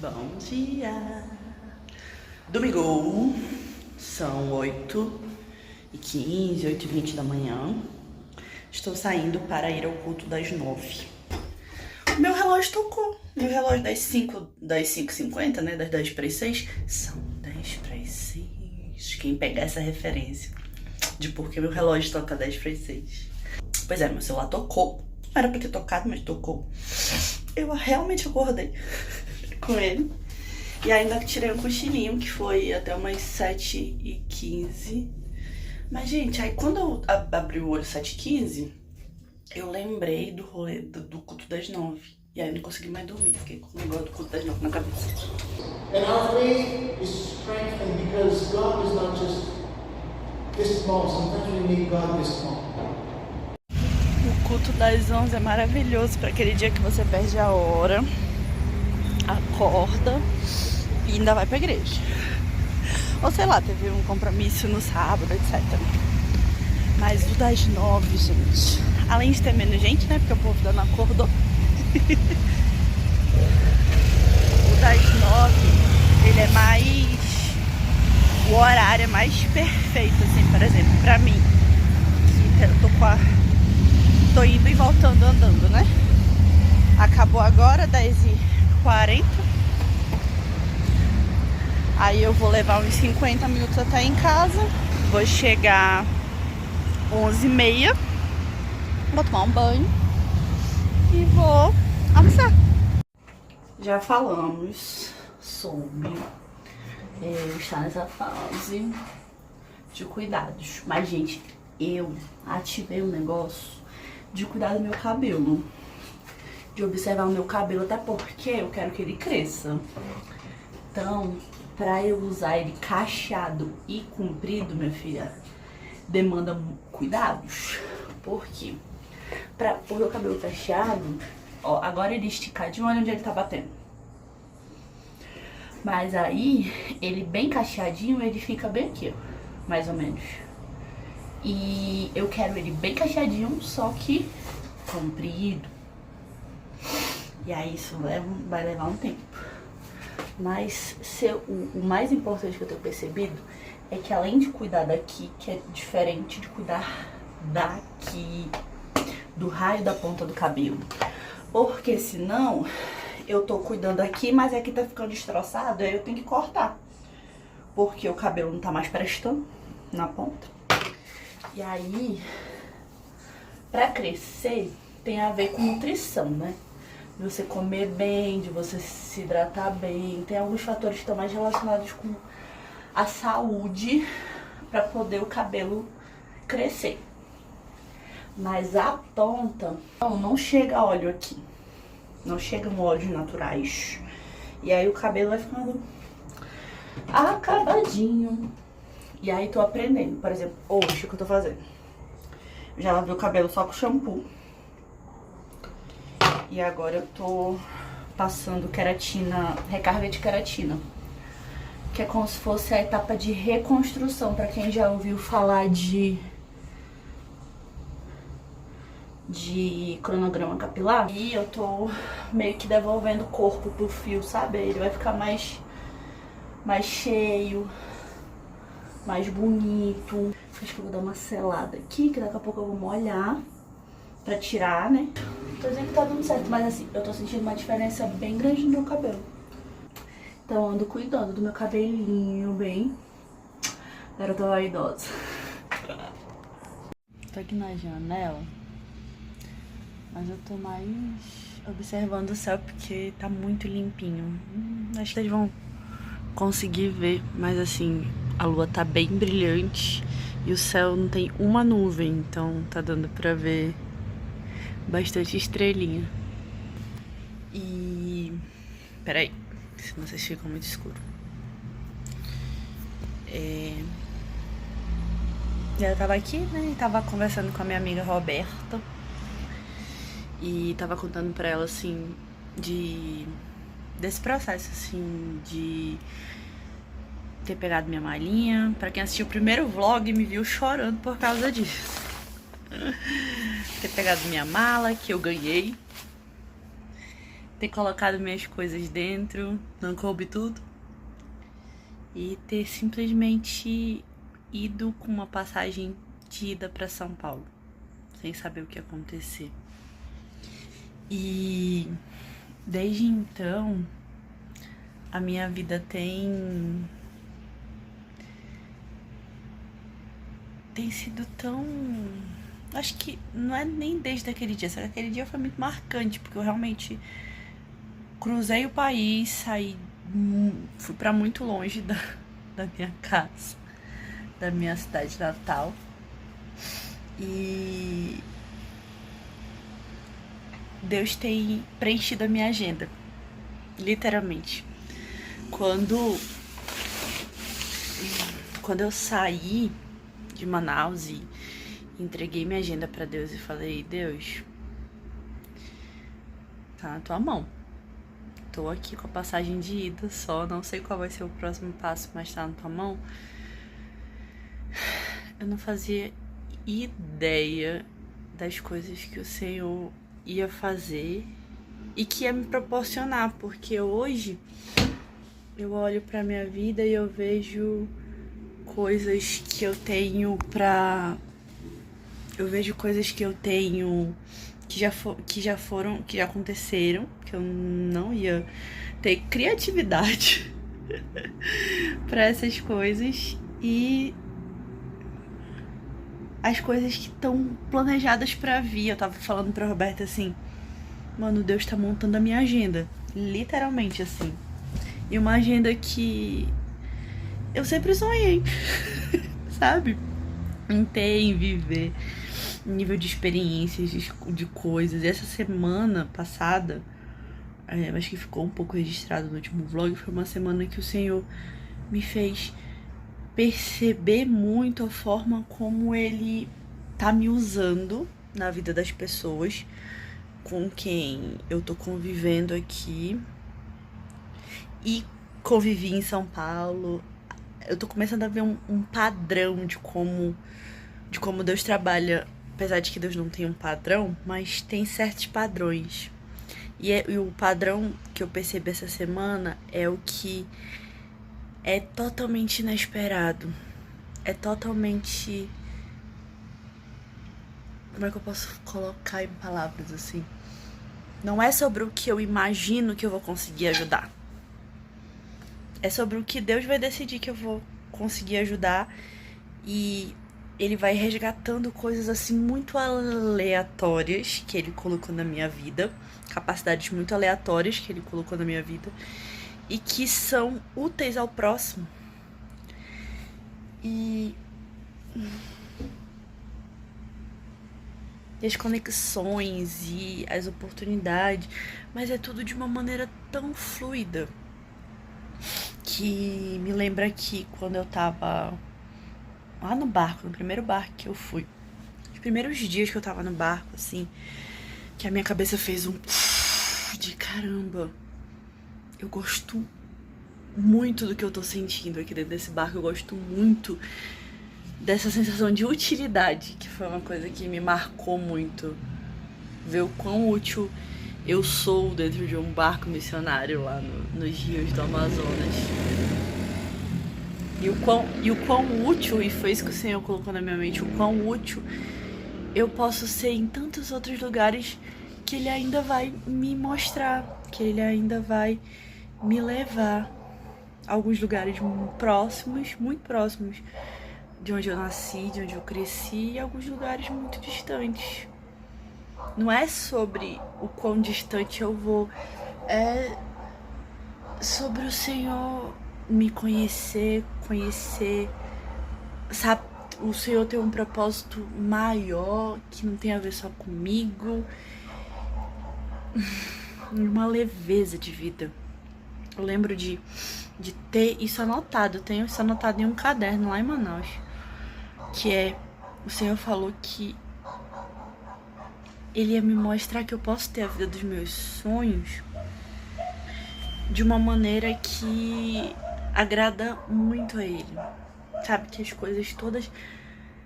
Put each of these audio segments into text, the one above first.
Bom dia! Domingo, são 8h15, 8h20 da manhã. Estou saindo para ir ao culto das 9. Meu relógio tocou. Meu relógio das 5h50, né? Das 10 para as 6. São 10 para as 6. Quem pegar essa referência de por que meu relógio toca 10 para as 6. Pois é, meu celular tocou. Não era pra ter tocado, mas tocou. Eu realmente acordei com ele. E ainda tirei um cochilinho, que foi até umas 7h15. Mas, gente, aí quando eu abri o olho 7h15, eu lembrei do rolê do culto das 9. E aí eu não consegui mais dormir. Fiquei com o negócio do culto das 9 na cabeça. And our faith is strengthened because God is not just this small. Sometimes we need God this small. O culto das 11 é maravilhoso para aquele dia que você perde a hora, acorda e ainda vai pra igreja. Ou sei lá, teve um compromisso no sábado, etc. Mas o das 9, gente, além de ter menos gente, né, porque o povo ainda não acordou. O das 9, ele é mais... O horário é mais perfeito, assim, por exemplo, pra mim, que eu tô indo e voltando andando, né? Acabou agora, 10h40. Aí eu vou levar uns 50 minutos até em casa. Vou chegar 11h30. Vou tomar um banho e vou almoçar. Já falamos sobre estar nessa fase de cuidados. Mas, gente, eu ativei um negócio de cuidar do meu cabelo. De observar o meu cabelo, até porque eu quero que ele cresça. Então, pra eu usar ele cacheado e comprido, minha filha, demanda cuidados. Por quê? Pra o meu cabelo cacheado, ó, agora ele esticadinho, olha onde ele tá batendo. Mas aí, ele bem cacheadinho, ele fica bem aqui, ó, mais ou menos. E eu quero ele bem cacheadinho, só que comprido. E aí isso vai levar um tempo. Mas o mais importante que eu tenho percebido é que além de cuidar daqui, que é diferente de cuidar daqui, do raio da ponta do cabelo. Porque senão eu tô cuidando aqui, mas aqui tá ficando destroçado, aí eu tenho que cortar. Porque o cabelo não tá mais prestando na ponta. E aí, pra crescer, tem a ver com nutrição, né? De você comer bem, de você se hidratar bem. Tem alguns fatores que estão mais relacionados com a saúde para poder o cabelo crescer. Mas a ponta, não chega óleo aqui. Não chegam óleos naturais. E aí o cabelo vai ficando acabadinho. E aí tô aprendendo. Por exemplo, hoje o que eu tô fazendo? Eu já lavei o cabelo só com shampoo. E agora eu tô passando queratina, recarga de queratina. Que é como se fosse a etapa de reconstrução, pra quem já ouviu falar de cronograma capilar. E eu tô meio que devolvendo o corpo pro fio, sabe? Ele vai ficar mais cheio, mais bonito. Acho que eu vou dar uma selada aqui, que daqui a pouco eu vou molhar pra tirar, né? Tô dizendo que tá dando certo, mas assim, eu tô sentindo uma diferença bem grande no meu cabelo. Então ando cuidando do meu cabelinho bem. Agora eu tô vaidosa. Tô aqui na janela, mas eu tô mais observando o céu porque tá muito limpinho. Acho que vocês vão conseguir ver, mas assim, a lua tá bem brilhante e o céu não tem uma nuvem, então tá dando pra ver bastante estrelinha. E... peraí, senão vocês ficam muito escuro. Eu tava aqui, né, e tava conversando com a minha amiga Roberta. E tava contando pra ela, assim, desse processo, assim, de ter pegado minha malinha. Pra quem assistiu o primeiro vlog, me viu chorando por causa disso. Ter pegado minha mala, que eu ganhei. ter colocado minhas coisas dentro, não coube tudo, e ter simplesmente ido com uma passagem de ida para São Paulo, sem saber o que ia acontecer. E desde então, a minha vida tem sido tão... Acho que não é nem desde aquele dia, só que aquele dia foi muito marcante, porque eu realmente cruzei o país, fui pra muito longe da minha casa, da minha cidade natal. E Deus tem preenchido a minha agenda, literalmente. Quando eu saí de Manaus e entreguei minha agenda pra Deus e falei: Deus, tá na tua mão. Tô aqui com a passagem de ida só, não sei qual vai ser o próximo passo, mas tá na tua mão. Eu não fazia ideia das coisas que o Senhor ia fazer e que ia me proporcionar, porque hoje eu olho pra minha vida e eu vejo coisas que eu tenho eu vejo coisas que eu tenho que já aconteceram, que eu não ia ter criatividade pra essas coisas, e as coisas que estão planejadas pra vir. Eu tava falando pra Roberta assim: mano, Deus tá montando a minha agenda, literalmente assim. E uma agenda que eu sempre sonhei, sabe? Em ter, em viver, nível de experiências, de coisas. E essa semana passada, acho que ficou um pouco registrado no último vlog, foi uma semana que o Senhor me fez perceber muito a forma como Ele tá me usando na vida das pessoas com quem eu tô convivendo aqui e convivi em São Paulo. Eu tô começando a ver um padrão de como Deus trabalha, apesar de que Deus não tem um padrão, mas tem certos padrões. E o padrão que eu percebi essa semana é o que é totalmente inesperado. É totalmente... Como é que eu posso colocar em palavras assim? Não é sobre o que eu imagino que eu vou conseguir ajudar. É sobre o que Deus vai decidir que eu vou conseguir ajudar. E Ele vai resgatando coisas assim muito aleatórias que Ele colocou na minha vida. Capacidades muito aleatórias que Ele colocou na minha vida. E que são úteis ao próximo. E as conexões e as oportunidades. Mas é tudo de uma maneira tão fluida, que me lembra que quando eu tava lá no barco, no primeiro barco que eu fui, os primeiros dias que eu tava no barco, assim, que a minha cabeça fez um de caramba, eu gosto muito do que eu tô sentindo aqui dentro desse barco, eu gosto muito dessa sensação de utilidade, que foi uma coisa que me marcou muito, ver o quão útil eu sou dentro de um barco missionário lá nos rios do Amazonas. E o quão útil, e foi isso que o Senhor colocou na minha mente, o quão útil eu posso ser em tantos outros lugares que Ele ainda vai me mostrar, que Ele ainda vai me levar a alguns lugares próximos, muito próximos de onde eu nasci, de onde eu cresci, e alguns lugares muito distantes. Não é sobre o quão distante eu vou, é sobre o Senhor me conhecer, sabe? O Senhor tem um propósito maior, que não tem a ver só comigo. Uma leveza de vida. Eu lembro de ter isso anotado, eu tenho isso anotado em um caderno lá em Manaus, que é, o Senhor falou que Ele ia me mostrar que eu posso ter a vida dos meus sonhos de uma maneira que agrada muito a Ele. Sabe, que as coisas todas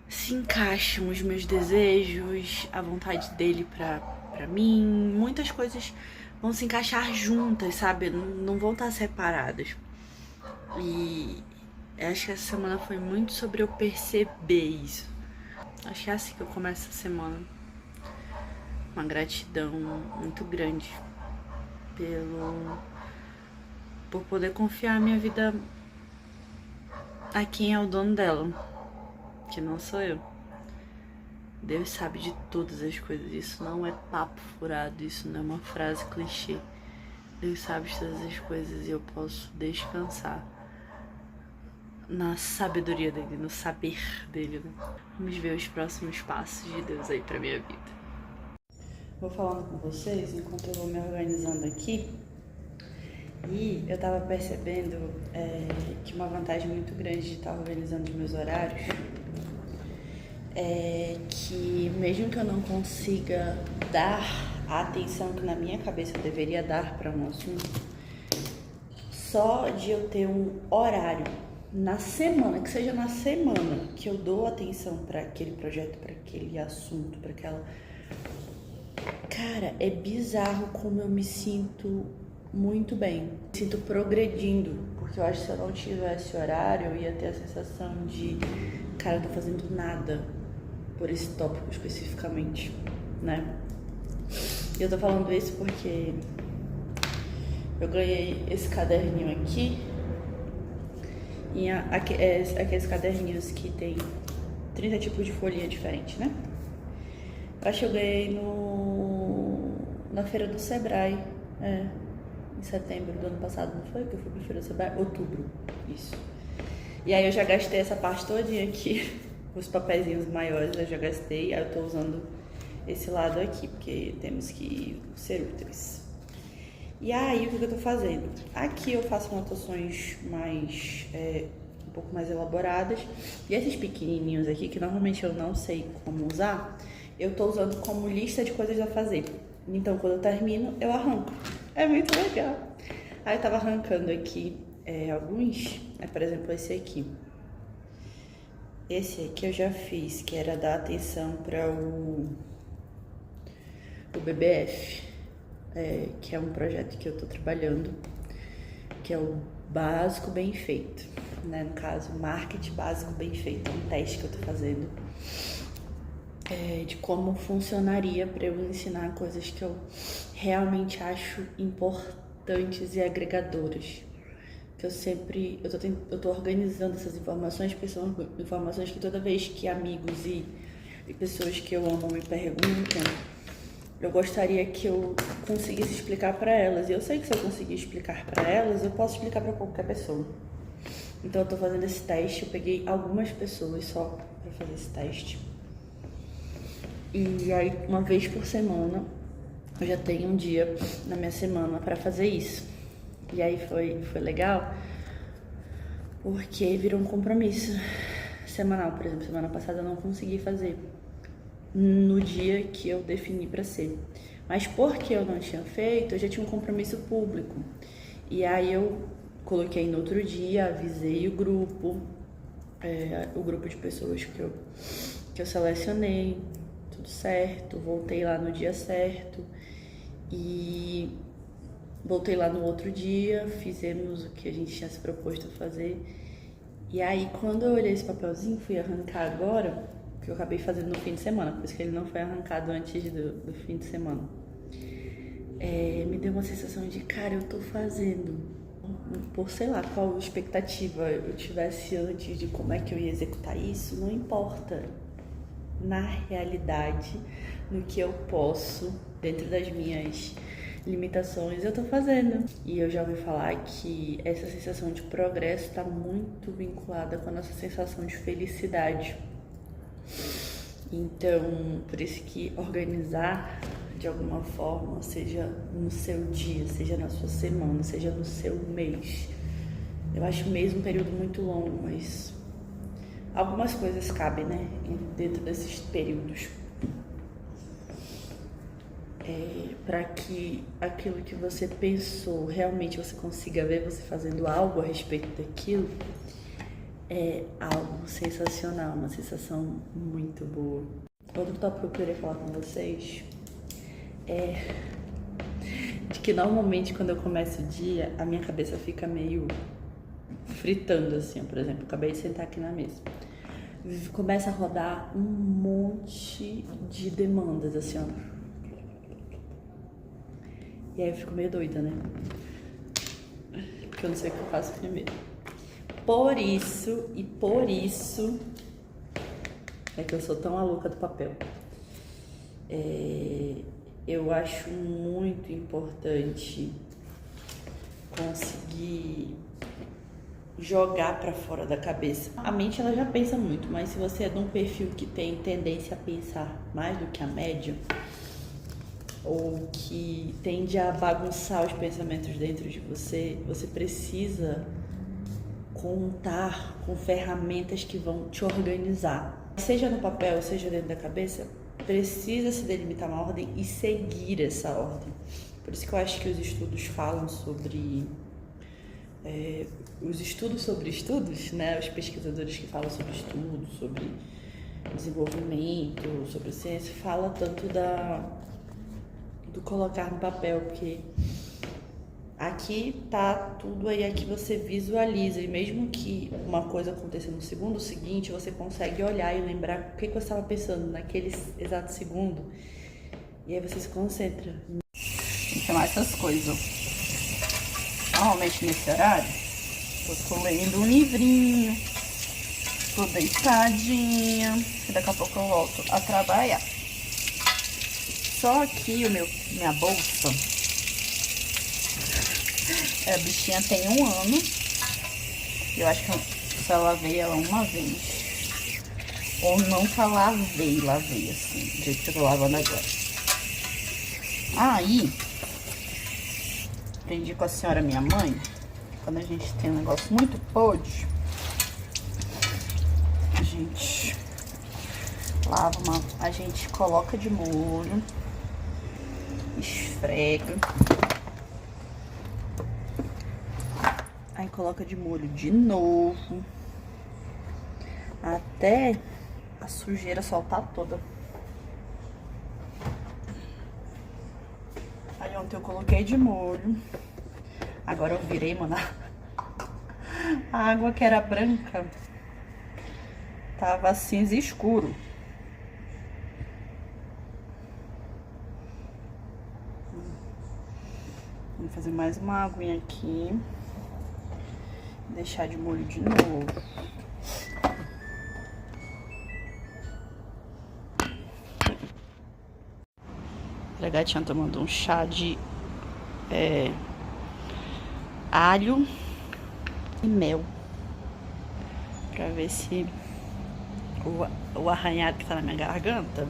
se encaixam, os meus desejos, a vontade dele pra mim, muitas coisas vão se encaixar juntas, sabe? Não vão estar separadas. E acho que essa semana foi muito sobre eu perceber isso. Acho que é assim que eu começo essa semana. Uma gratidão muito grande por poder confiar a minha vida a quem é o dono dela, que não sou eu. Deus sabe de todas as coisas. Isso não é papo furado, isso não é uma frase clichê. Deus sabe de todas as coisas e eu posso descansar na sabedoria dele, no saber dele, né? Vamos ver os próximos passos de Deus aí pra minha vida. Vou falando com vocês enquanto eu vou me organizando aqui. E eu tava percebendo que uma vantagem muito grande de estar organizando os meus horários é que mesmo que eu não consiga dar a atenção que na minha cabeça eu deveria dar para um assunto, só de eu ter um horário na semana, que seja na semana, que eu dou atenção para aquele projeto, para aquele assunto, para aquela... Cara, é bizarro como eu me sinto muito bem. Me sinto progredindo, porque eu acho que se eu não tivesse horário, eu ia ter a sensação de, cara, eu tô fazendo nada por esse tópico especificamente, né? E eu tô falando isso porque eu ganhei esse caderninho aqui, e aqueles caderninhos que tem 30 tipos de folhinha diferente, né? Eu acho que eu ganhei na feira do Sebrae, em setembro do ano passado, não foi? Que eu fui pra feira do Sebrae? Outubro, isso. E aí eu já gastei essa parte todinha aqui, os papeizinhos maiores eu já gastei, aí eu tô usando esse lado aqui, porque temos que ser úteis. E aí, o que eu tô fazendo? Aqui eu faço anotações mais, um pouco mais elaboradas, e esses pequenininhos aqui, que normalmente eu não sei como usar, eu tô usando como lista de coisas a fazer. Então, quando eu termino, eu arranco. É muito legal. Aí eu tava arrancando aqui alguns, por exemplo, esse aqui. Esse aqui eu já fiz, que era dar atenção para o BBF, que é um projeto que eu tô trabalhando, que é o básico bem feito, né? No caso, marketing básico bem feito, é um teste que eu tô fazendo. De como funcionaria para eu ensinar coisas que eu realmente acho importantes e agregadoras. Que eu tô organizando essas informações, porque são informações que toda vez que amigos e pessoas que eu amo me perguntam, eu gostaria que eu conseguisse explicar para elas. E eu sei que se eu conseguir explicar para elas, eu posso explicar para qualquer pessoa. Então eu tô fazendo esse teste, eu peguei algumas pessoas só para fazer esse teste. E aí, uma vez por semana, eu já tenho um dia na minha semana para fazer isso. E aí foi legal, porque virou um compromisso semanal. Por exemplo, semana passada eu não consegui fazer no dia que eu defini para ser. Mas porque eu não tinha feito, eu já tinha um compromisso público. E aí eu coloquei no outro dia, avisei o grupo de pessoas que eu selecionei. Tudo certo, voltei lá no dia certo e voltei lá no outro dia, fizemos o que a gente tinha se proposto a fazer. E aí, quando eu olhei esse papelzinho, fui arrancar agora, que eu acabei fazendo no fim de semana, por isso que ele não foi arrancado antes do fim de semana. Me deu uma sensação de, cara, eu tô fazendo, por sei lá qual expectativa eu tivesse antes de como é que eu ia executar isso, não importa. Na realidade, no que eu posso, dentro das minhas limitações, eu tô fazendo. E eu já ouvi falar que essa sensação de progresso está muito vinculada com a nossa sensação de felicidade. Então, por isso que organizar de alguma forma, seja no seu dia, seja na sua semana, seja no seu mês. Eu acho o mês um período muito longo, mas algumas coisas cabem, né, dentro desses períodos. Para que aquilo que você pensou, realmente você consiga ver você fazendo algo a respeito daquilo, é algo sensacional, uma sensação muito boa. Outro tópico que eu queria falar com vocês de que normalmente quando eu começo o dia, a minha cabeça fica meio fritando, assim. Por exemplo, eu acabei de sentar aqui na mesa. Começa a rodar um monte de demandas, assim, ó. E aí eu fico meio doida, né? Porque eu não sei o que eu faço primeiro. Por isso é que eu sou tão maluca do papel. Eu acho muito importante conseguir jogar pra fora da cabeça. A mente, ela já pensa muito, mas se você é de um perfil que tem tendência a pensar mais do que a média, ou que tende a bagunçar os pensamentos dentro de você, você precisa contar com ferramentas que vão te organizar. Seja no papel, seja dentro da cabeça, precisa se delimitar uma ordem e seguir essa ordem. Por isso que eu acho que os estudos falam sobre... os estudos sobre estudos, né? Os pesquisadores que falam sobre estudos, sobre desenvolvimento, sobre ciência, falam tanto do colocar no papel, porque aqui tá tudo aí, aqui você visualiza, e mesmo que uma coisa aconteça no segundo seguinte, você consegue olhar e lembrar o que você estava pensando naquele exato segundo, e aí você se concentra. Tem que chamar essas coisas. Normalmente nesse horário, eu tô lendo um livrinho, tô deitadinha, e daqui a pouco eu volto a trabalhar. Só que minha bolsa, a bichinha tem 1 ano, eu acho que eu só lavei ela uma vez, ou nunca lavei assim, do jeito que eu tô lavando agora. Aí, aprendi com a senhora minha mãe, quando a gente tem um negócio muito podre, a gente lava a gente coloca de molho, esfrega, aí coloca de molho de novo, até a sujeira soltar toda. Aí ontem eu coloquei de molho, agora eu virei, mano, a água que era branca tava cinza escuro. Vou fazer mais uma aguinha aqui. Deixar de molho de novo. A gatinha tomando um chá de alho e mel. Pra ver se o arranhado que tá na minha garganta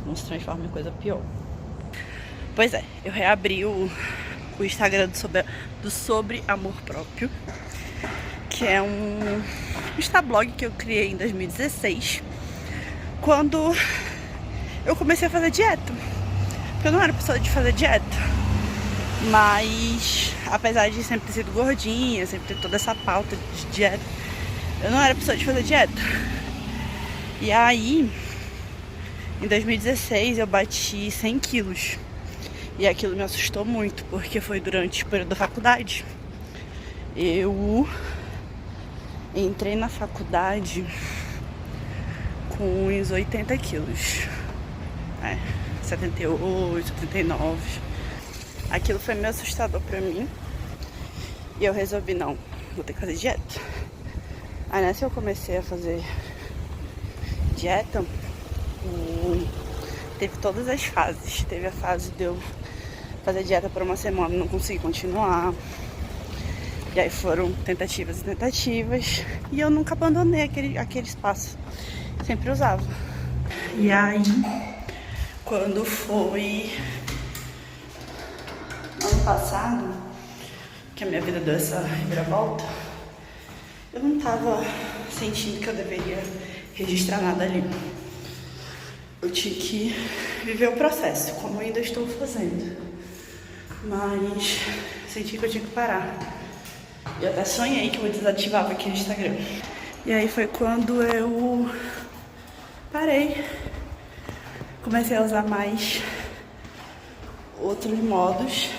não se transforma em coisa pior. Pois é, eu reabri o Instagram do Sobre Amor Próprio, que é um instablog que eu criei em 2016, quando eu comecei a fazer dieta. Porque eu não era pessoa de fazer dieta, mas apesar de sempre ter sido gordinha, sempre ter toda essa pauta de dieta, eu não era pessoa de fazer dieta. E aí, em 2016, eu bati 100 quilos. E aquilo me assustou muito, porque foi durante o período da faculdade. Eu entrei na faculdade com uns 80 quilos. 78, 79. Aquilo foi meio assustador pra mim. E eu resolvi, não, vou ter que fazer dieta. Aí nessa eu comecei a fazer dieta, teve todas as fases. Teve a fase de eu fazer dieta por uma semana e não consegui continuar. E aí foram tentativas e tentativas. E eu nunca abandonei aquele espaço. Sempre usava. E aí, quando foi ano passado, que a minha vida deu essa reviravolta, eu não tava sentindo que eu deveria registrar nada ali. Eu tinha que viver o processo, como eu ainda estou fazendo. Mas senti que eu tinha que parar. Eu até sonhei que eu desativava aqui no Instagram. E aí foi quando eu parei. Comecei a usar mais outros modos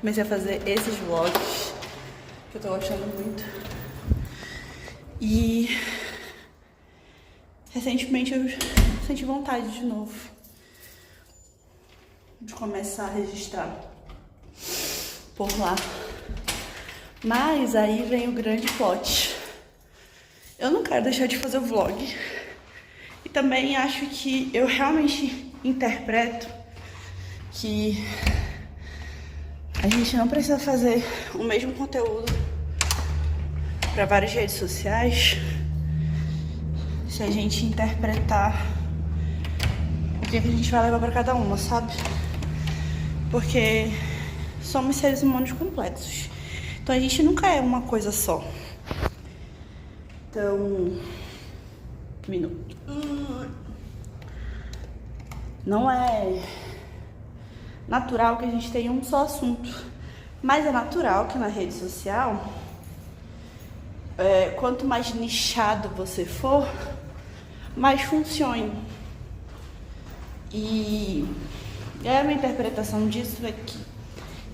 comecei a fazer esses vlogs, que eu tô gostando muito. E recentemente eu senti vontade de novo de começar a registrar por lá. Mas aí vem o grande plot. Eu não quero deixar de fazer o vlog. E também acho que eu realmente interpreto que a gente não precisa fazer o mesmo conteúdo para várias redes sociais se a gente interpretar o que a gente vai levar para cada uma, sabe? Porque somos seres humanos complexos. Então a gente nunca é uma coisa só. Então, um minuto. Não é natural que a gente tenha um só assunto, mas é natural que na rede social, quanto mais nichado você for, mais funcione. E a minha interpretação disso é que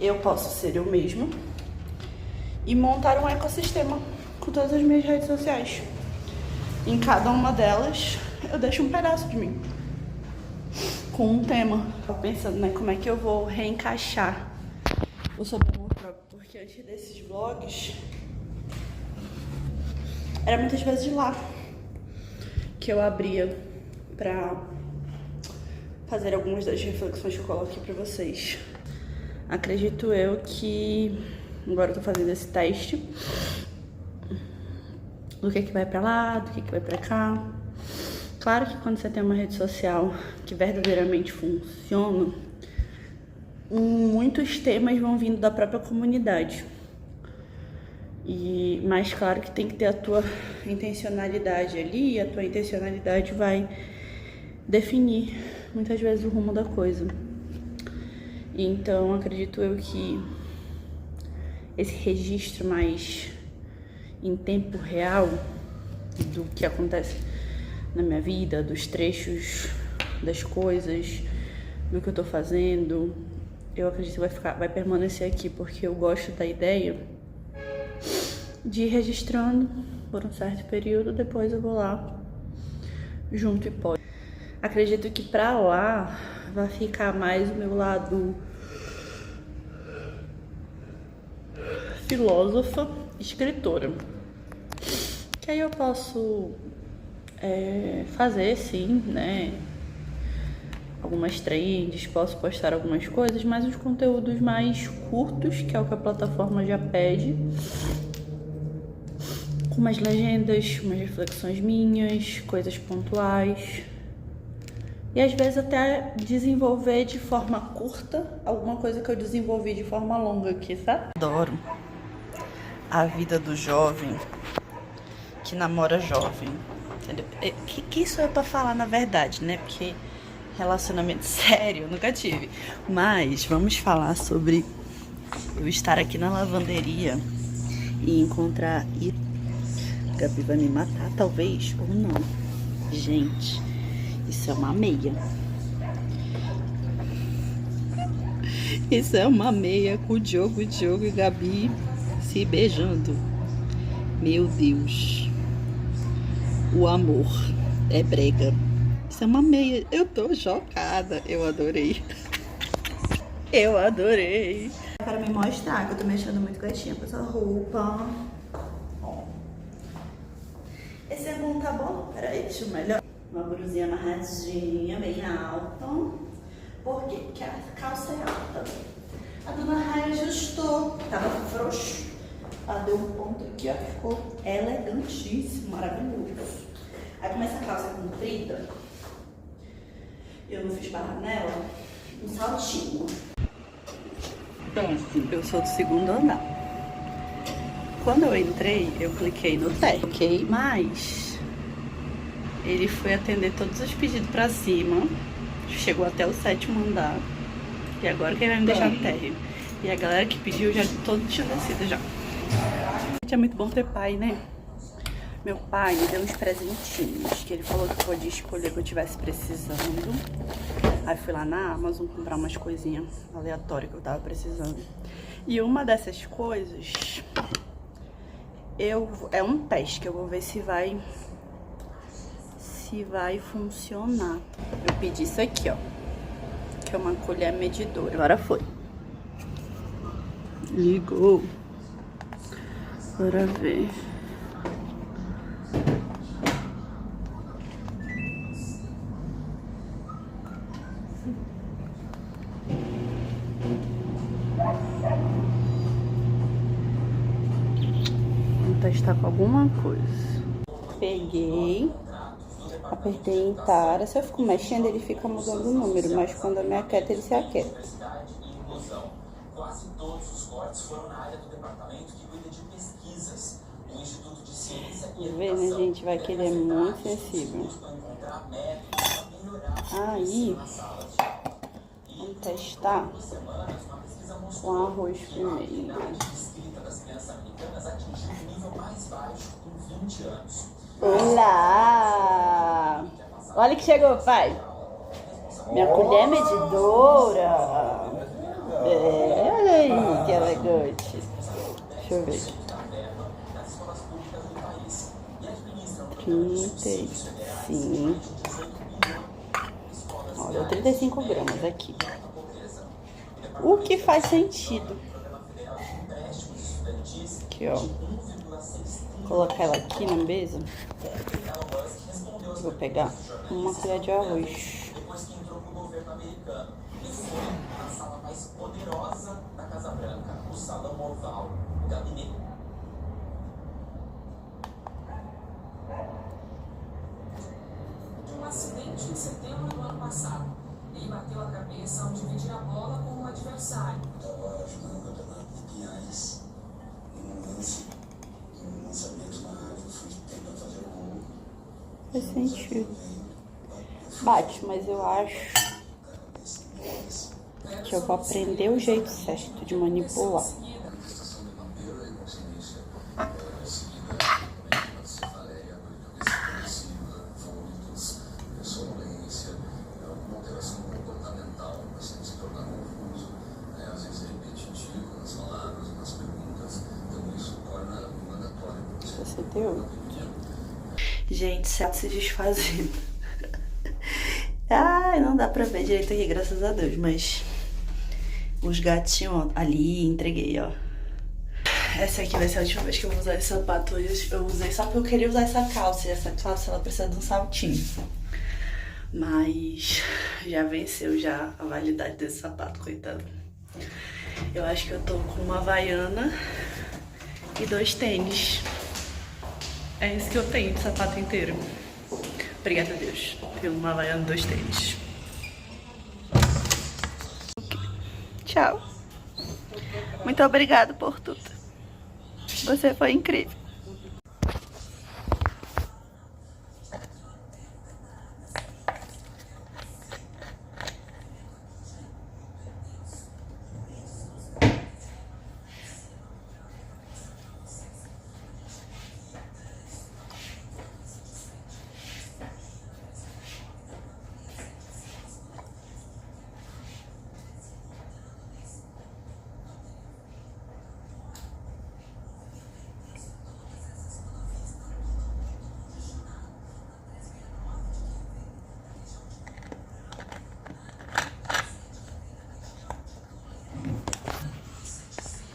eu posso ser eu mesma e montar um ecossistema com todas as minhas redes sociais. Em cada uma delas, eu deixo um pedaço de mim, com um tema. Tô pensando, né, como é que eu vou reencaixar o sobre amor próprio, porque antes desses vlogs, era muitas vezes de lá que eu abria pra fazer algumas das reflexões que eu coloco aqui pra vocês. Acredito eu que agora eu tô fazendo esse teste do que vai pra lá, do que vai pra cá. Claro que quando você tem uma rede social que verdadeiramente funciona, muitos temas vão vindo da própria comunidade. Mas claro que tem que ter a tua intencionalidade ali, e a tua intencionalidade vai definir muitas vezes o rumo da coisa. Então acredito eu que esse registro mais em tempo real do que acontece na minha vida, dos trechos, das coisas, do que eu tô fazendo, eu acredito que vai permanecer aqui, porque eu gosto da ideia de ir registrando por um certo período, depois eu vou lá junto e posto. Acredito que pra lá vai ficar mais o meu lado filósofa, escritora, que aí eu posso fazer sim, né, algumas trends, posso postar algumas coisas, mas os conteúdos mais curtos, que é o que a plataforma já pede, com umas legendas, umas reflexões minhas, coisas pontuais. E às vezes até desenvolver de forma curta alguma coisa que eu desenvolvi de forma longa aqui, sabe? Adoro a vida do jovem que namora jovem, entendeu? Que isso é pra falar na verdade, né? Porque relacionamento sério eu nunca tive. Mas vamos falar sobre eu estar aqui na lavanderia e encontrar... A Gabi vai me matar, talvez, ou não. Gente, isso é uma meia. Isso é uma meia com o Diogo e Gabi se beijando. Meu Deus. O amor é brega. Isso é uma meia. Eu tô chocada. Eu adorei. Eu adorei. Para me mostrar que eu tô mexendo muito gatinha com essa roupa. Ó. Esse é bom, tá bom? Peraí, deixa eu melhorar. Uma blusinha amarradinha, bem alta. Por quê? Porque a calça é alta. A dona Raia ajustou. Tava frouxo. Ela deu um ponto aqui, ó. Ficou elegantíssimo, maravilhoso. Aí como essa calça é comprida, eu não fiz barra nela, um saltinho. Então, eu sou do segundo andar. Quando eu entrei, eu cliquei no térreo, ok? Mas ele foi atender todos os pedidos pra cima, chegou até o 7º andar, e agora que ele vai me deixar no térreo. E a galera que pediu já todo tinha descido já. É muito bom ter pai, né? Meu pai me deu uns presentinhos que ele falou que podia escolher o que eu estivesse precisando. Aí fui lá na Amazon comprar umas coisinhas aleatórias que eu tava precisando. E uma dessas coisas, é um teste que eu vou ver se vai funcionar. Eu pedi isso aqui, ó, que é uma colher medidora. Agora foi. Ligou. Bora ver. Vamos testar com alguma coisa. Peguei, apertei em tara. Se eu fico mexendo, ele fica mudando o número, mas quando eu me aquieto, ele se aquieta. Quase todos os cortes foram na área do departamento que cuida de pesquisas. O Instituto de Ciência e Educação. Gente, vai que ele é muito sensível. Aí, vamos testar com arroz primeiro. Olá! Olha que chegou, pai. Minha colher medidora. Olha aí, que elegante. Deixa eu ver aqui. 35. Olha, 35 gramas aqui. O que faz sentido. Aqui, ó. Vou colocar ela aqui na mesa. Vou pegar uma colher de arroz. A sala mais poderosa da Casa Branca, o Salão Oval, o gabinete. De um acidente em setembro do ano passado. Ele bateu a cabeça ao dividir a bola com o adversário. Estava ajudando o campeonato de Pinhais. Num lance, um lançamento na área, fui tentar fazer o gol. Faz sentido. Bate, mas eu acho que eu vou aprender o jeito certo de manipular. Gente, certo se desfazendo. Ai, não dá pra ver direito aqui, graças a Deus, mas os gatinhos, ó, ali, entreguei, ó. Essa aqui vai ser a última vez que eu vou usar esse sapato. Eu usei só porque eu queria usar essa calça. E essa calça, ela precisa de um saltinho. Mas já venceu já a validade desse sapato, coitado. Eu acho que eu tô com uma Havaiana e 2 tênis. É isso que eu tenho de sapato inteiro. Obrigada a Deus. Uma Havaiana e 2 tênis. Tchau. Muito obrigada por tudo. Você foi incrível.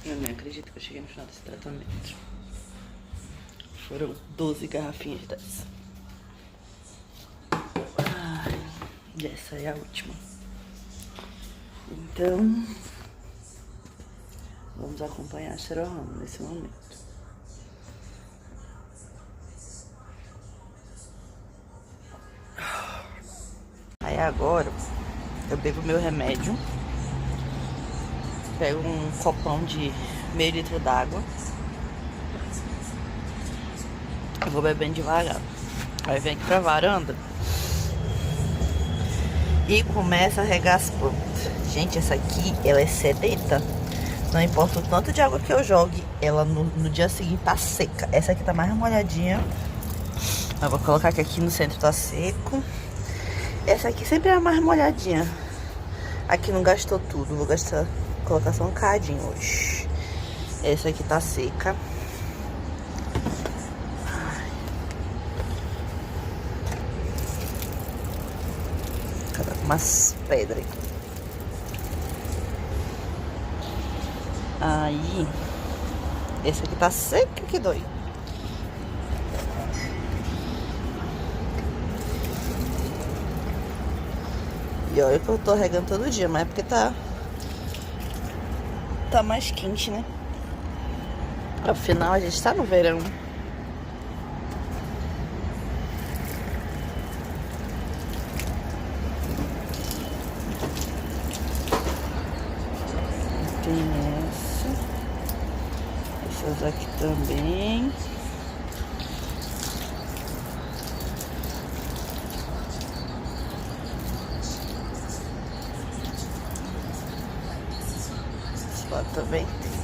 Eu nem acredito que eu cheguei no final desse tratamento. Foram 12 garrafinhas dessa. Ai, e essa é a última. Então, vamos acompanhar a Serorama nesse momento. Aí agora, eu bebo meu remédio. Pego um copão de meio litro d'água. Eu vou bebendo devagar. Aí vem aqui pra varanda e começa a regar as plantas. Gente, essa aqui, ela é sedenta. Não importa o tanto de água que eu jogue, ela no dia seguinte tá seca. Essa aqui tá mais molhadinha. Eu vou colocar aqui no centro tá seco. Essa aqui sempre é a mais molhadinha. Aqui não gastou tudo, vou colocar só um cadinho hoje. Essa aqui tá seca. Cadê umas pedras aqui? Aí, esse aqui tá seco, que dói. E olha que eu tô regando todo dia, mas é porque tá mais quente, né? Afinal, a gente tá no verão. Tem essas aqui também. Esse lá também tem.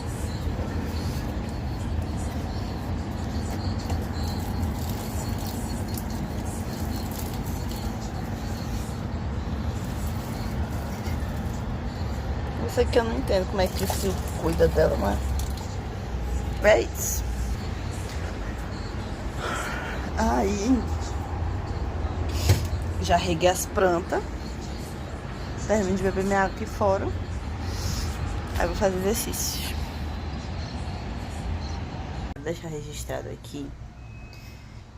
Isso aqui eu não entendo como é que o Sil cuida dela, mas é isso. Aí já reguei as plantas. Termino de beber minha água aqui fora. Aí vou fazer exercícios. Vou deixar registrado aqui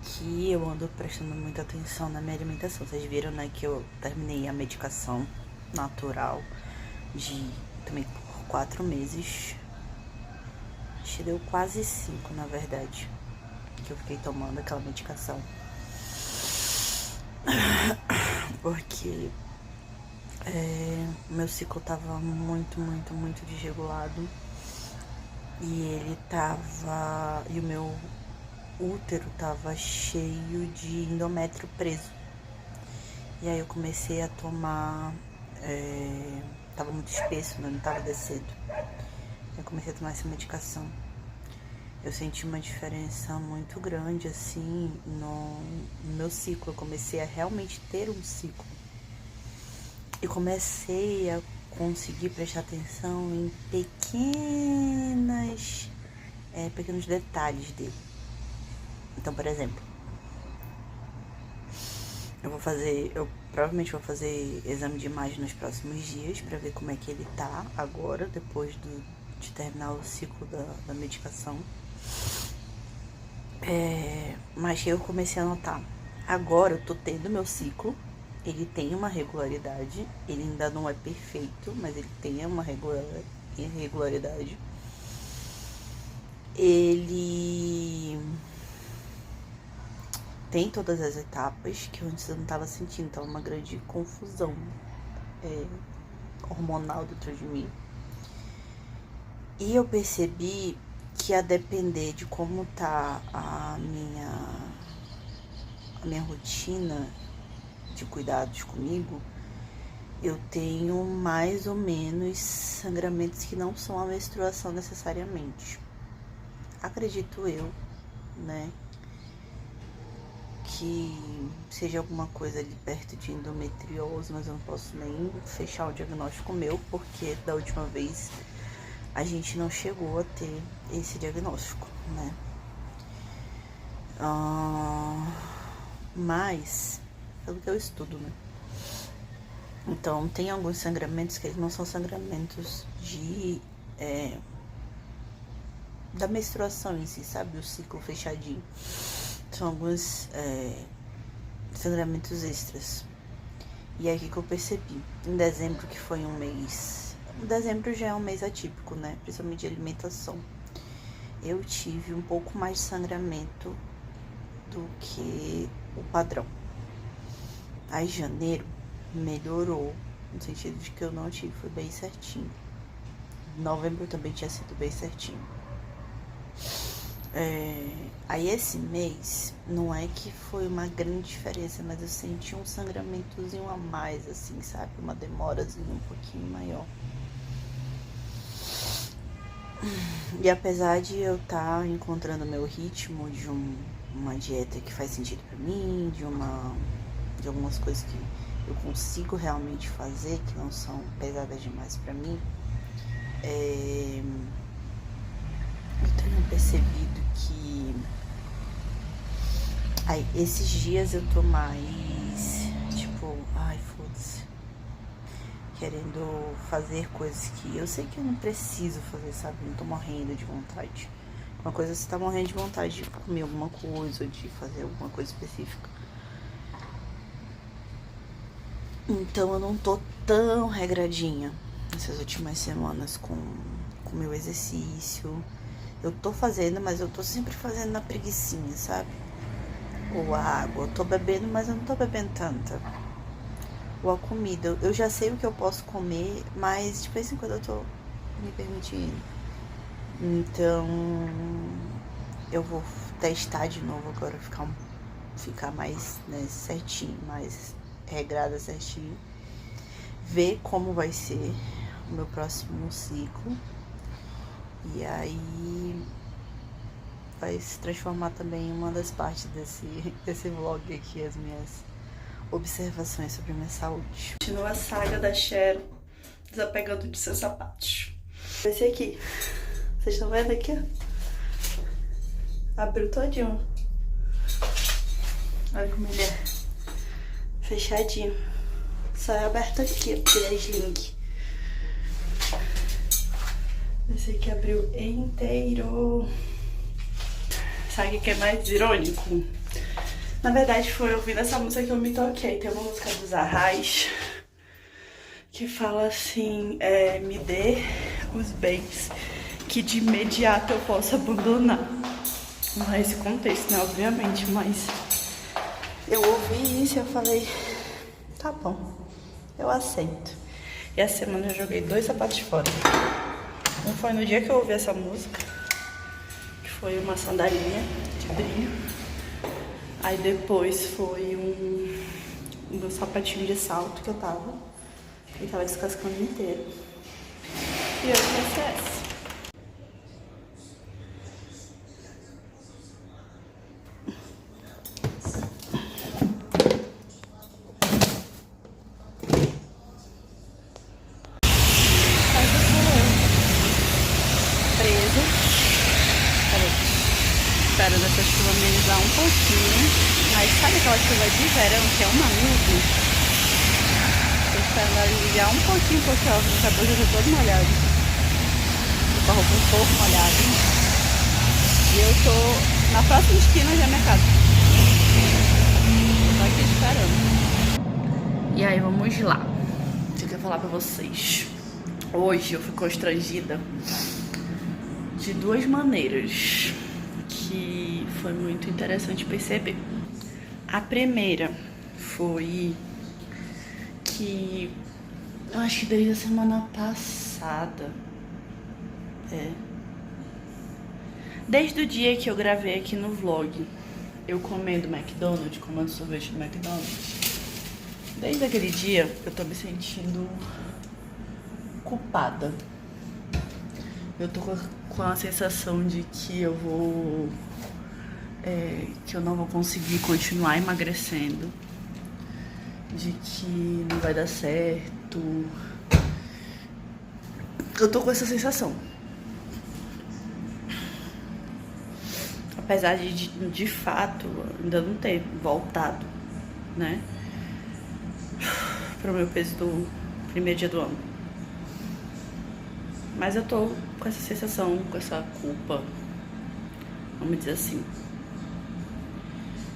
que eu ando prestando muita atenção na minha alimentação. Vocês viram, né, que eu terminei a medicação natural também por 4 meses. Acho que deu quase 5, na verdade, que eu fiquei tomando aquela medicação. Porque meu ciclo tava muito desregulado. E e o meu útero tava cheio de endométrio preso. E aí eu comecei a tomar, tava muito espesso, não tava descendo. Eu comecei a tomar essa medicação. Eu senti uma diferença muito grande, assim, no meu ciclo. Eu comecei a realmente ter um ciclo. E comecei a conseguir prestar atenção em pequenos detalhes dele. Então, por exemplo, eu provavelmente vou fazer exame de imagem nos próximos dias pra ver como é que ele tá agora, depois de terminar o ciclo da medicação. Mas eu comecei a notar. Agora eu tô tendo meu ciclo. Ele tem uma regularidade. Ele ainda não é perfeito, mas ele tem uma regularidade. Ele tem todas as etapas que antes eu não tava sentindo. Tava uma grande confusão hormonal dentro de mim. E eu percebi que, a depender de como tá a minha rotina de cuidados comigo, eu tenho mais ou menos sangramentos que não são a menstruação necessariamente. Acredito eu, né, que seja alguma coisa ali perto de endometriose, mas eu não posso nem fechar o diagnóstico meu, porque da última vez a gente não chegou a ter esse diagnóstico, né? Mas, pelo que eu estudo, né? Então, tem alguns sangramentos que eles não são sangramentos da menstruação em si, sabe? O ciclo fechadinho. São alguns sangramentos extras. E é aqui que eu percebi. Em dezembro, que foi um mês... Dezembro já é um mês atípico, né? Principalmente de alimentação. Eu tive um pouco mais de sangramento do que o padrão. Aí janeiro melhorou, no sentido de que eu não tive, foi bem certinho. Novembro também tinha sido bem certinho. Aí esse mês, não é que foi uma grande diferença, mas eu senti um sangramentozinho a mais, assim, sabe? Uma demorazinha um pouquinho maior. E apesar de eu estar encontrando meu ritmo de uma dieta que faz sentido pra mim, de algumas coisas que eu consigo realmente fazer, que não são pesadas demais pra mim, Eu tenho percebido que esses dias eu tô mais, tipo, ai, foda-se, querendo fazer coisas que eu sei que eu não preciso fazer, sabe? Não tô morrendo de vontade. Uma coisa você tá morrendo de vontade de comer alguma coisa, ou de fazer alguma coisa específica. Então eu não tô tão regradinha essas últimas semanas com o meu exercício. Eu tô fazendo, mas eu tô sempre fazendo na preguicinha, sabe? Ou a água, eu tô bebendo, mas eu não tô bebendo tanta. Ou a comida, eu já sei o que eu posso comer, mas de vez em quando eu tô me permitindo. Então eu vou testar de novo agora, ficar mais, né, certinho, mais regrada certinho. Ver como vai ser o meu próximo ciclo. E aí vai se transformar também em uma das partes desse vlog aqui, as minhas observações sobre a minha saúde. Continua a saga da Cheryl desapegando de seus sapatos. Esse aqui, vocês estão vendo aqui, ó? Abriu todinho. Olha como ele é fechadinho. Só é aberto aqui, ó, porque ele é sling. Esse aqui abriu inteiro. Sabe o que é mais irônico? Na verdade foi ouvindo essa música que eu me toquei. Tem uma música dos Arrais que fala assim, me dê os bens que de imediato eu posso abandonar. Não é esse contexto, né? Obviamente, mas eu ouvi isso e eu falei, tá bom, eu aceito. E essa semana eu joguei 2 sapatos fora. Um foi no dia que eu ouvi essa música, que foi uma sandalinha de brilho. Aí depois foi um meu sapatinho de salto que eu tava descascando inteiro. E eu trouxe essa. Espero dessa chuva amenizar um pouquinho. Mas sabe aquela chuva de verão que é uma nuvem? Tô esperando aliviar um pouquinho, porque ó, meu cabelo já tá todo molhado. Tô com a roupa um pouco molhada. E eu tô na próxima esquina já é minha casa. Tô aqui esperando. E aí, vamos lá. O que eu quero falar pra vocês? Hoje eu fui constrangida de 2 maneiras que foi muito interessante perceber. A primeira foi que eu acho que desde a semana passada, desde o dia que eu gravei aqui no vlog, eu comendo McDonald's, comendo sorvete do McDonald's, desde aquele dia eu tô me sentindo culpada. Eu tô com a sensação de que eu vou... que eu não vou conseguir continuar emagrecendo. De que não vai dar certo. Eu tô com essa sensação. Apesar de fato ainda não ter voltado, né, pro meu peso do primeiro dia do ano. Mas eu tô com essa sensação, com essa culpa, vamos dizer assim.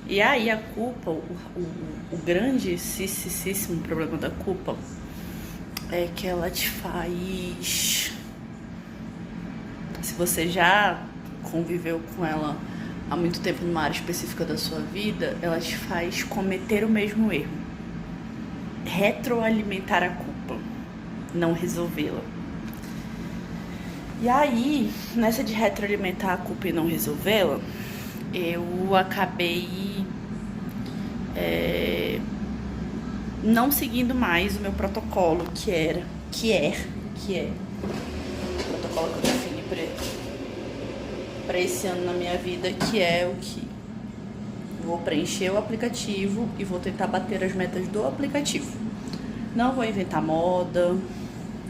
E aí a culpa, o grandíssimo problema da culpa é que ela te faz... Se você já conviveu com ela há muito tempo numa área específica da sua vida, ela te faz cometer o mesmo erro. Retroalimentar a culpa, não resolvê-la. E aí, nessa de retroalimentar a culpa e não resolvê-la, eu acabei não seguindo mais o meu protocolo, que é o protocolo que eu defini para esse ano na minha vida, que é o que vou preencher o aplicativo e vou tentar bater as metas do aplicativo. Não vou inventar moda,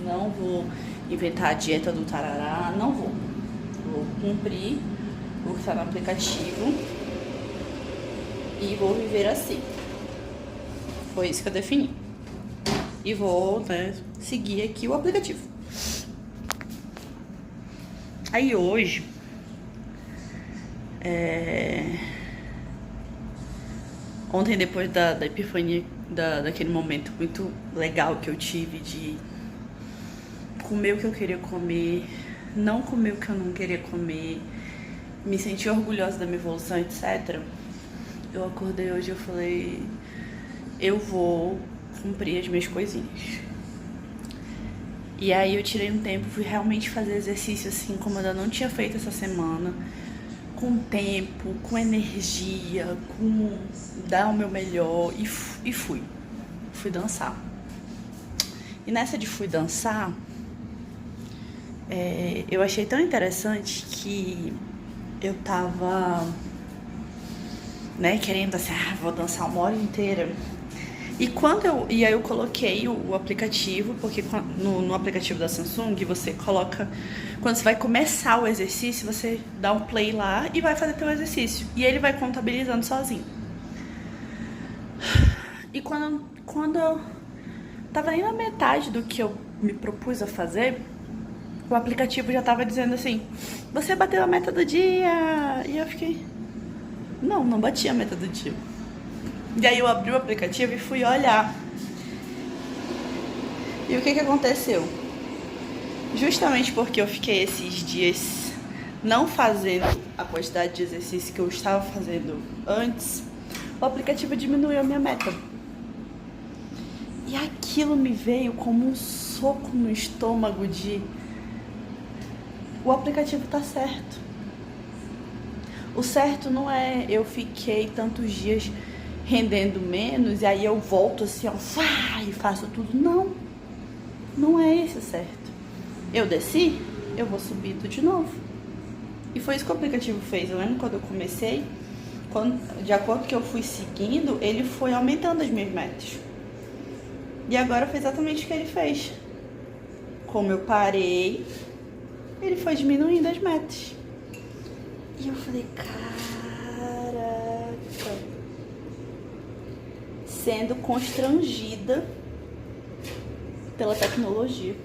não vou inventar a dieta do tarará, não vou cumprir o que está no aplicativo e vou viver assim. Foi isso que eu defini. E vou, né, seguir aqui o aplicativo. Aí hoje, ontem, depois da epifania, daquele momento muito legal que eu tive de comer o que eu queria comer, não comer o que eu não queria comer, me sentir orgulhosa da minha evolução, etc. Eu acordei hoje e eu falei, eu vou cumprir as minhas coisinhas. E aí eu tirei um tempo, fui realmente fazer exercício assim como eu ainda não tinha feito essa semana, com tempo, com energia, com dar o meu melhor, e fui dançar. E nessa de fui dançar, eu achei tão interessante que eu tava, né, querendo assim, vou dançar uma hora inteira. E aí eu coloquei o aplicativo, porque no aplicativo da Samsung você coloca, quando você vai começar o exercício, você dá um play lá e vai fazer teu exercício. E ele vai contabilizando sozinho. E quando eu tava nem na metade do que eu me propus a fazer, o aplicativo já tava dizendo assim, você bateu a meta do dia. E eu fiquei, não bati a meta do dia. E aí eu abri o aplicativo e fui olhar. E o que aconteceu? Justamente porque eu fiquei esses dias não fazendo a quantidade de exercício que eu estava fazendo antes, o aplicativo diminuiu a minha meta. E aquilo me veio como um soco no estômago de... O aplicativo tá certo. O certo não é eu fiquei tantos dias rendendo menos e aí eu volto assim, ó, e faço tudo. Não é esse o certo. Eu desci, eu vou subir tudo de novo. E foi isso que o aplicativo fez. Eu lembro quando eu comecei, de acordo com que eu fui seguindo, ele foi aumentando as minhas metas. E agora foi exatamente o que ele fez. Como eu parei, ele foi diminuindo as metas. E eu falei, caraca, sendo constrangida pela tecnologia.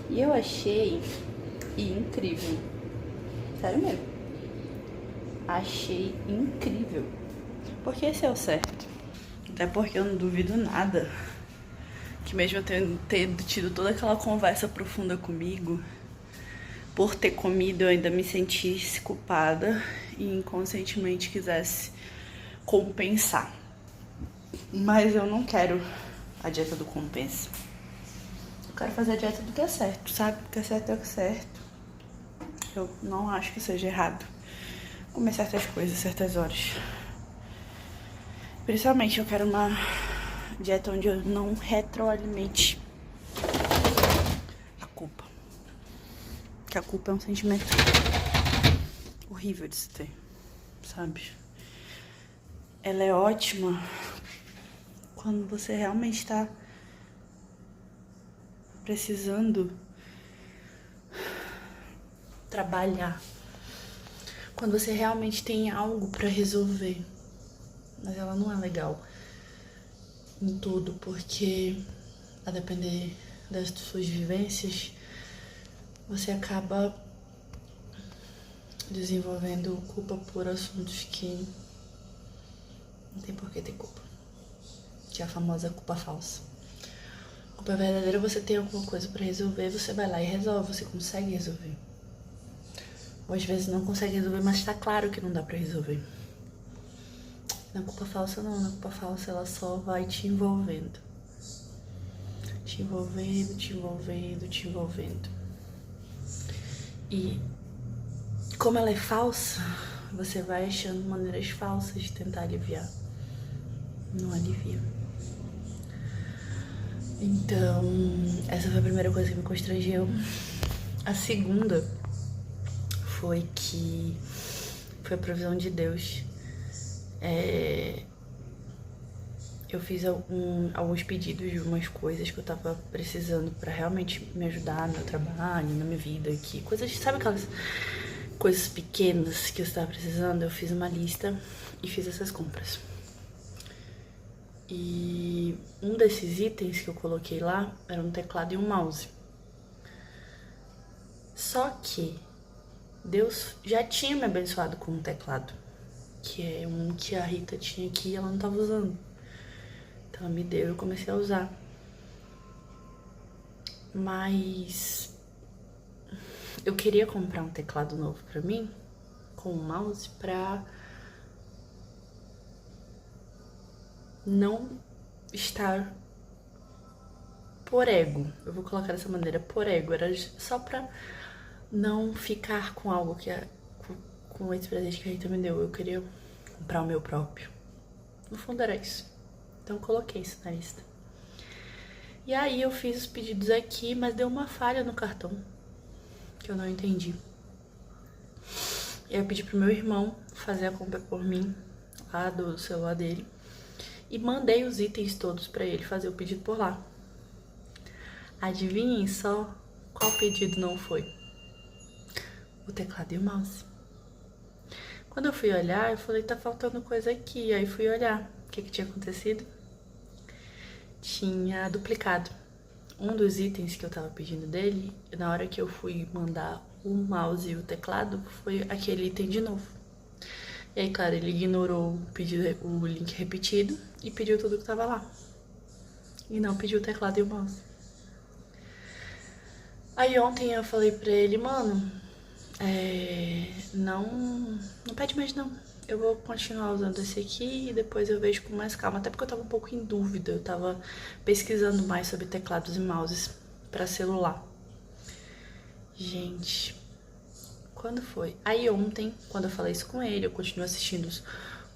E eu achei incrível. Sério mesmo. Achei incrível. Porque esse é o certo. Até porque eu não duvido nada que mesmo eu tendo tido toda aquela conversa profunda comigo, por ter comido eu ainda me sentisse culpada e inconscientemente quisesse compensar. Mas eu não quero a dieta do compensa. Eu quero fazer a dieta do que é certo, sabe? O que é certo é o que é certo. Eu não acho que seja errado comer certas coisas, certas horas. Principalmente eu quero uma dieta onde eu não retroalimente a culpa. Porque a culpa é um sentimento horrível de se ter, sabe? Ela é ótima quando você realmente tá precisando trabalhar. Quando você realmente tem algo pra resolver. Mas ela não é legal em tudo, porque a depender das suas vivências, você acaba desenvolvendo culpa por assuntos que não tem por que ter culpa. Que é a famosa culpa falsa. Culpa verdadeira, você tem alguma coisa pra resolver, você vai lá e resolve, você consegue resolver. Ou às vezes não consegue resolver, mas tá claro que não dá pra resolver. Na culpa falsa não, na culpa falsa ela só vai te envolvendo. Te envolvendo, te envolvendo, te envolvendo. E como ela é falsa, você vai achando maneiras falsas de tentar aliviar. Não alivia. Então, essa foi a primeira coisa que me constrangeu. A segunda foi a provisão de Deus. eu fiz alguns pedidos de umas coisas que eu tava precisando pra realmente me ajudar no meu trabalho, na minha vida aqui. Coisas, sabe aquelas coisas pequenas que eu estava precisando? Eu fiz uma lista e fiz essas compras. E um desses itens que eu coloquei lá era um teclado e um mouse. Só que Deus já tinha me abençoado com um teclado, que é um que a Rita tinha aqui e ela não tava usando. Então ela me deu e eu comecei a usar. Mas eu queria comprar um teclado novo pra mim, com um mouse, pra não estar por ego. Eu vou colocar dessa maneira, por ego. Era só pra não ficar com algo que com esse presente que a Rita me deu. Eu queria comprar o meu próprio. No fundo era isso. Então eu coloquei isso na lista. E aí eu fiz os pedidos aqui, mas deu uma falha no cartão, que eu não entendi. E aí eu pedi pro meu irmão fazer a compra por mim, lá do celular dele. E mandei os itens todos pra ele fazer o pedido por lá. Adivinhem só qual pedido não foi? O teclado e o mouse. Quando eu fui olhar, eu falei, tá faltando coisa aqui. Aí fui olhar o que tinha acontecido. Tinha duplicado. Um dos itens que eu tava pedindo dele, na hora que eu fui mandar o mouse e o teclado, foi aquele item de novo. E aí, claro, ele ignorou o link repetido e pediu tudo que tava lá. E não pediu o teclado e o mouse. Aí ontem eu falei pra ele, mano, não pede mais não. Eu vou continuar usando esse aqui e depois eu vejo com mais calma. Até porque eu tava um pouco em dúvida. Eu tava pesquisando mais sobre teclados e mouses pra celular. Gente, quando foi? Aí ontem, quando eu falei isso com ele, eu continuo assistindo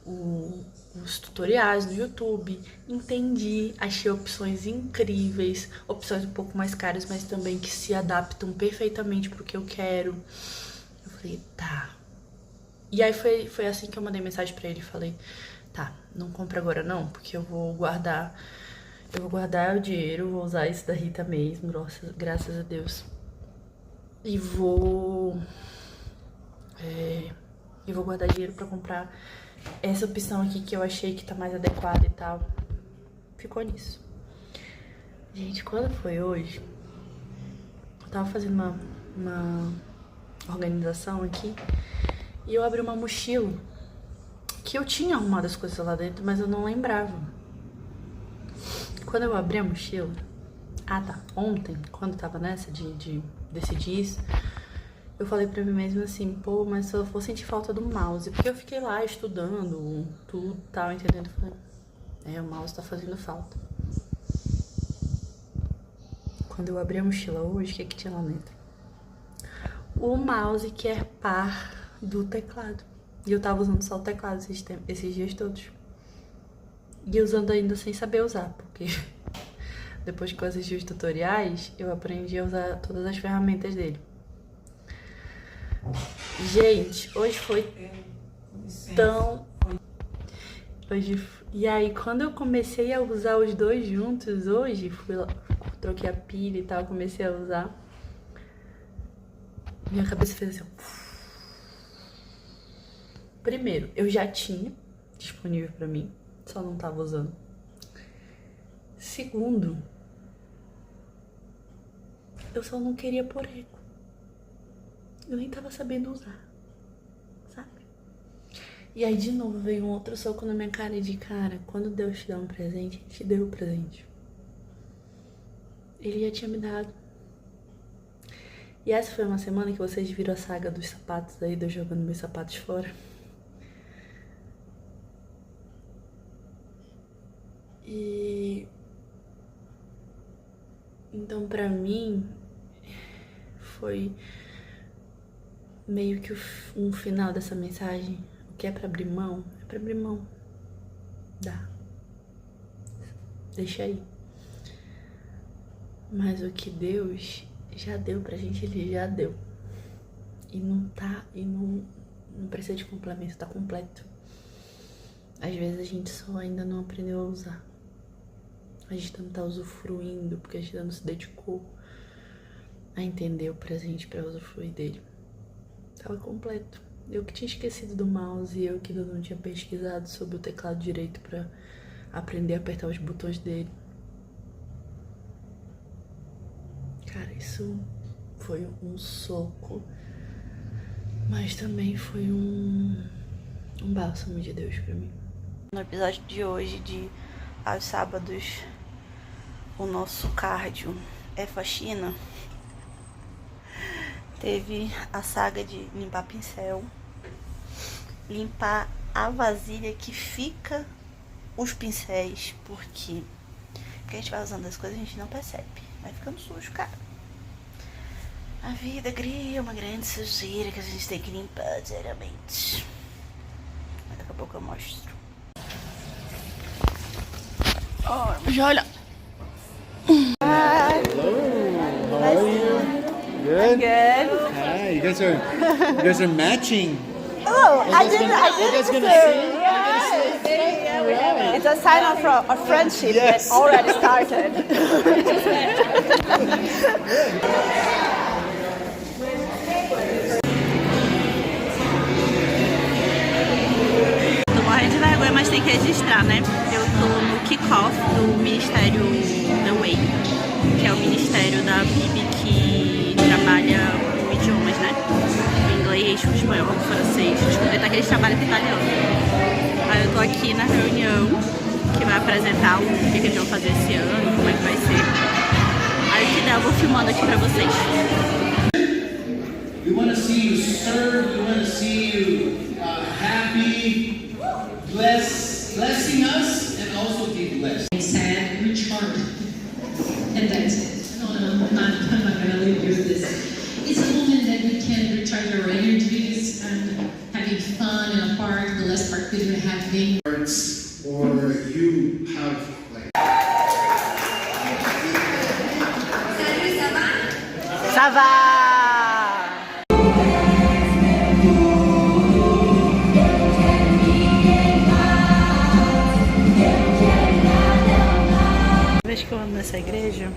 os tutoriais no YouTube. Entendi, achei opções incríveis. Opções um pouco mais caras, mas também que se adaptam perfeitamente pro que eu quero. Eu falei, tá. E aí foi assim que eu mandei mensagem pra ele, falei, tá, não compra agora não, porque eu vou guardar o dinheiro, vou usar isso da Rita mesmo, graças a Deus. E vou guardar dinheiro pra comprar essa opção aqui que eu achei que tá mais adequada e tal. Ficou nisso. Gente, quando foi hoje, eu tava fazendo uma organização aqui. E eu abri uma mochila que eu tinha arrumado as coisas lá dentro, mas eu não lembrava. Quando eu abri a mochila... Ah, tá. Ontem, quando eu tava nessa de decidir isso, eu falei pra mim mesma assim, pô, mas eu vou sentir falta do mouse. Porque eu fiquei lá estudando tudo e tal, entendendo? Eu falei, o mouse tá fazendo falta. Quando eu abri a mochila hoje, o que tinha lá dentro? O mouse que é par do teclado. E eu tava usando só o teclado esses dias todos. E usando ainda sem saber usar, porque depois que eu assisti os tutoriais, eu aprendi a usar todas as ferramentas dele. Gente, hoje foi tão... E aí, quando eu comecei a usar os dois juntos hoje, fui lá, troquei a pilha e tal, comecei a usar, minha cabeça fez assim... Primeiro, eu já tinha disponível pra mim, só não tava usando. Segundo, eu só não queria por ego. Eu nem tava sabendo usar, sabe? E aí, de novo, veio um outro soco na minha cara de cara, quando Deus te dá um presente, Ele te deu o presente. Ele já tinha me dado. E essa foi uma semana que vocês viram a saga dos sapatos aí, de eu jogando meus sapatos fora. E então pra mim foi meio que um final dessa mensagem. O que é pra abrir mão, é pra abrir mão. Dá. Deixa aí. Mas o que Deus já deu pra gente, Ele já deu. E não precisa de complemento, tá completo. Às vezes a gente só ainda não aprendeu a usar. a gente não tá usufruindo, porque a gente não se dedicou a entender o presente pra usufruir dele. Tava completo. Eu que tinha esquecido do mouse e eu que ainda não tinha pesquisado sobre o teclado direito pra aprender a apertar os botões dele. Cara, isso foi um soco, mas também foi um bálsamo de Deus pra mim. No episódio de hoje, de aos sábados, o nosso cardio é faxina. Teve a saga de limpar pincel, limpar a vasilha que fica os pincéis, porque a gente vai usando as coisas e a gente não percebe, vai ficando sujo, cara. A vida cria uma grande sujeira que a gente tem que limpar diariamente. Mas daqui a pouco eu mostro. Oh, já olha. Good. Good. Hi, you guys are matching. Oh, I didn't. You guys gonna sing? It's a sign of friendship Yes. that already started. Tô morrendo de vergonha, mas tem que registrar, né? Eu tô no kick-off do Ministério The Way, que é o ministério da Bibi que trabalha com idiomas, né? O inglês, o espanhol, o francês, até que eles trabalham com italiano. Aí eu tô aqui na reunião que vai apresentar o que eles vão fazer esse ano, como é que vai ser. Aí o que der eu vou filmando aqui pra vocês. We want to see you serve. We want to see you happy, blessing us, and also be blessed. Sad, recharge, and that's it. No, I'm not going to leave you with this. It's a moment that we can recharge our energies and having fun in a park, the last park that we have been. Or you have like. Ça va. Toda vez que eu ando nessa igreja,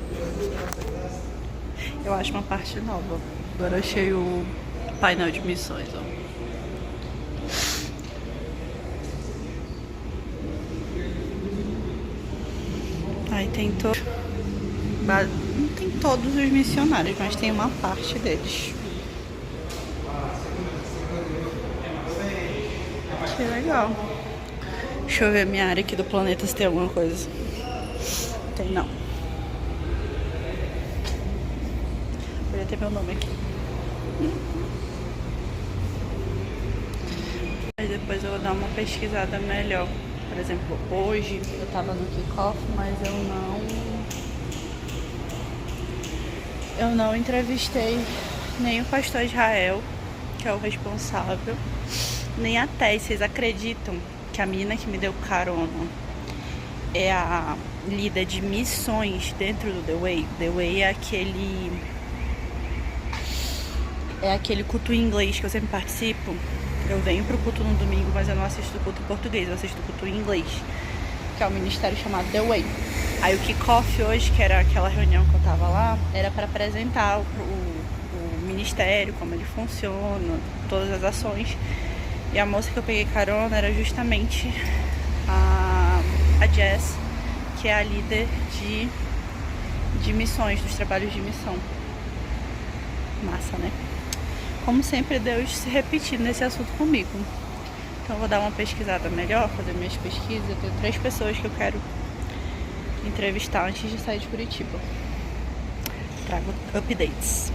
eu acho uma parte nova. Agora eu achei o painel de missões, ó. Aí tem todo... Não tem todos os missionários, mas tem uma parte deles. Que legal. Deixa eu ver minha área aqui do planeta se tem alguma coisa. Tem não. Podia ter meu nome aqui. Aí depois eu vou dar uma pesquisada melhor. Por exemplo, hoje eu tava no kickoff, mas eu não entrevistei nem o pastor Israel, que é o responsável, nem a Tess. Vocês acreditam que a menina que me deu carona é a líder de missões dentro do The Way? The Way é aquele culto em inglês que eu sempre participo. Eu venho pro culto no domingo, mas eu não assisto o culto em português, eu assisto o culto em inglês, que é um ministério chamado The Way. Aí o kickoff hoje, que era aquela reunião que eu tava lá, era para apresentar o ministério, como ele funciona, todas as ações. E a moça que eu peguei carona era justamente a Jess, que é a líder de missões, dos trabalhos de missão. Massa, né? Como sempre, Deus se repetindo nesse assunto comigo. Então eu vou dar uma pesquisada melhor, fazer minhas pesquisas. Eu tenho 3 pessoas que eu quero entrevistar antes de sair de Curitiba. Trago updates.